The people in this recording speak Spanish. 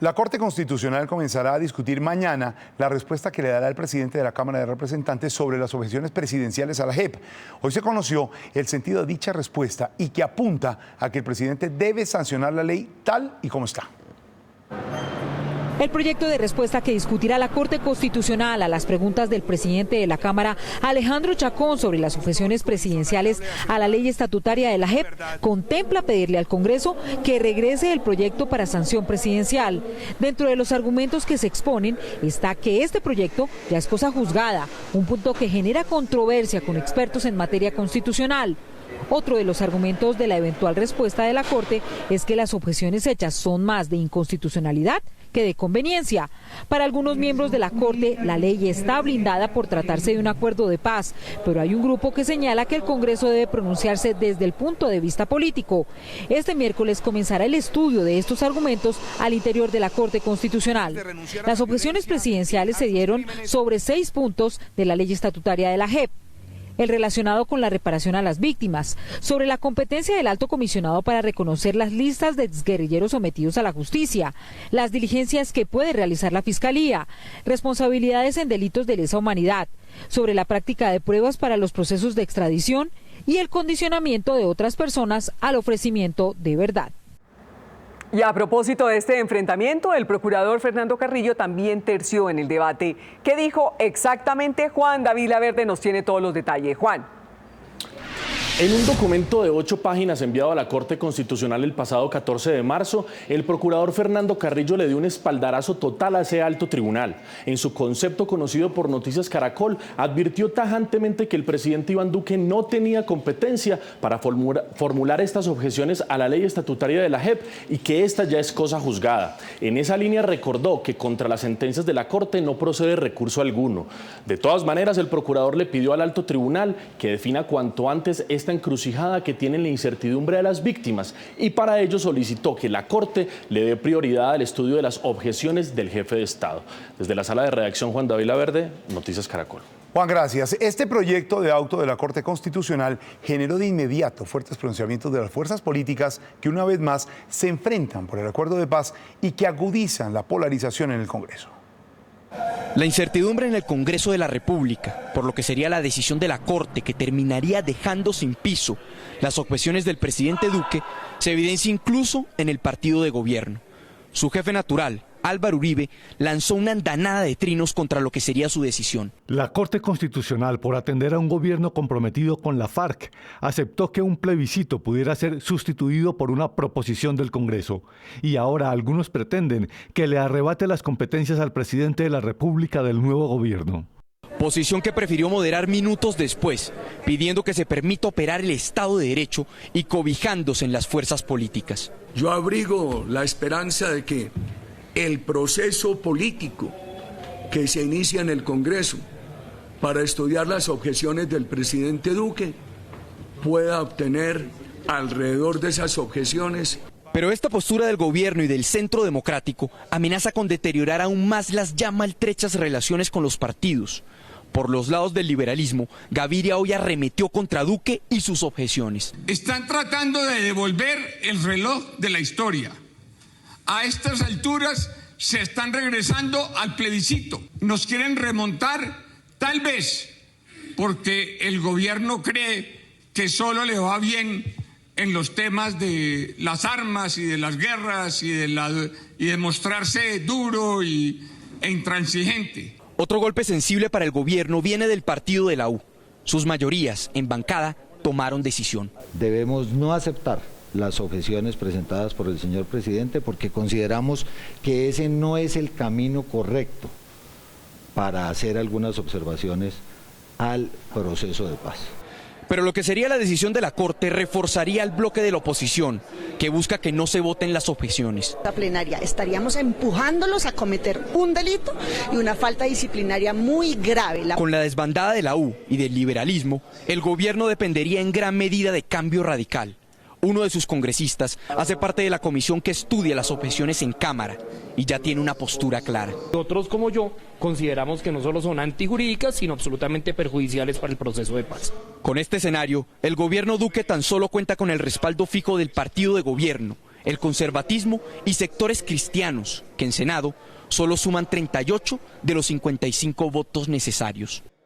La Corte Constitucional comenzará a discutir mañana la respuesta que le dará el presidente de la Cámara de Representantes sobre las objeciones presidenciales a la JEP. Hoy se conoció el sentido de dicha respuesta y que apunta a que el presidente debe sancionar la ley tal y como está. El proyecto de respuesta que discutirá la Corte Constitucional a las preguntas del presidente de la Cámara, Alejandro Chacón, sobre las objeciones presidenciales a la ley estatutaria de la JEP, contempla pedirle al Congreso que regrese el proyecto para sanción presidencial. Dentro de los argumentos que se exponen está que este proyecto ya es cosa juzgada, un punto que genera controversia con expertos en materia constitucional. Otro de los argumentos de la eventual respuesta de la Corte es que las objeciones hechas son más de inconstitucionalidad que de conveniencia. Para algunos miembros de la Corte, la ley está blindada por tratarse de un acuerdo de paz, pero hay un grupo que señala que el Congreso debe pronunciarse desde el punto de vista político. Este miércoles comenzará el estudio de estos argumentos al interior de la Corte Constitucional. Las objeciones presidenciales se dieron sobre 6 puntos de la ley estatutaria de la JEP. El relacionado con la reparación a las víctimas, sobre la competencia del alto comisionado para reconocer las listas de exguerrilleros sometidos a la justicia, las diligencias que puede realizar la Fiscalía, responsabilidades en delitos de lesa humanidad, sobre la práctica de pruebas para los procesos de extradición y el condicionamiento de otras personas al ofrecimiento de verdad. Y a propósito de este enfrentamiento, el procurador Fernando Carrillo también terció en el debate. ¿Qué dijo exactamente? Juan David Laverde nos tiene todos los detalles. Juan. En un documento de 8 páginas enviado a la Corte Constitucional el pasado 14 de marzo, el procurador Fernando Carrillo le dio un espaldarazo total a ese alto tribunal. En su concepto conocido por Noticias Caracol, advirtió tajantemente que el presidente Iván Duque no tenía competencia para formular estas objeciones a la ley estatutaria de la JEP y que esta ya es cosa juzgada. En esa línea recordó que contra las sentencias de la Corte no procede recurso alguno. De todas maneras, el procurador le pidió al alto tribunal que defina cuanto antes esta encrucijada que tiene la incertidumbre de las víctimas y para ello solicitó que la Corte le dé prioridad al estudio de las objeciones del jefe de Estado. Desde la sala de redacción, Juan David Laverde, Noticias Caracol. Juan, gracias. Este proyecto de auto de la Corte Constitucional generó de inmediato fuertes pronunciamientos de las fuerzas políticas que una vez más se enfrentan por el acuerdo de paz y que agudizan la polarización en el Congreso. La incertidumbre en el Congreso de la República, por lo que sería la decisión de la Corte que terminaría dejando sin piso las objeciones del presidente Duque, se evidencia incluso en el partido de gobierno. Su jefe natural, Álvaro Uribe, lanzó una andanada de trinos contra lo que sería su decisión. La Corte Constitucional, por atender a un gobierno comprometido con la FARC, aceptó que un plebiscito pudiera ser sustituido por una proposición del Congreso. Y ahora algunos pretenden que le arrebate las competencias al presidente de la República del nuevo gobierno. Posición que prefirió moderar minutos después, pidiendo que se permita operar el Estado de Derecho y cobijándose en las fuerzas políticas. Yo abrigo la esperanza de que el proceso político que se inicia en el Congreso para estudiar las objeciones del presidente Duque pueda obtener alrededor de esas objeciones. Pero esta postura del gobierno y del centro democrático amenaza con deteriorar aún más las ya maltrechas relaciones con los partidos. Por los lados del liberalismo, Gaviria hoy arremetió contra Duque y sus objeciones. Están tratando de devolver el reloj de la historia. A estas alturas se están regresando al plebiscito. Nos quieren remontar, tal vez, porque el gobierno cree que solo le va bien en los temas de las armas y de las guerras y de mostrarse duro e intransigente. Otro golpe sensible para el gobierno viene del partido de la U. Sus mayorías en bancada tomaron decisión. Debemos no aceptar las objeciones presentadas por el señor presidente porque consideramos que ese no es el camino correcto para hacer algunas observaciones al proceso de paz. Pero lo que sería la decisión de la Corte reforzaría al bloque de la oposición, que busca que no se voten las objeciones. La plenaria estaríamos empujándolos a cometer un delito y una falta disciplinaria muy grave. Con la desbandada de la U y del liberalismo, el gobierno dependería en gran medida de Cambio Radical. Uno de sus congresistas hace parte de la comisión que estudia las objeciones en Cámara y ya tiene una postura clara. Nosotros, como yo, consideramos que no solo son antijurídicas, sino absolutamente perjudiciales para el proceso de paz. Con este escenario, el gobierno Duque tan solo cuenta con el respaldo fijo del partido de gobierno, el conservatismo y sectores cristianos, que en Senado solo suman 38 de los 55 votos necesarios.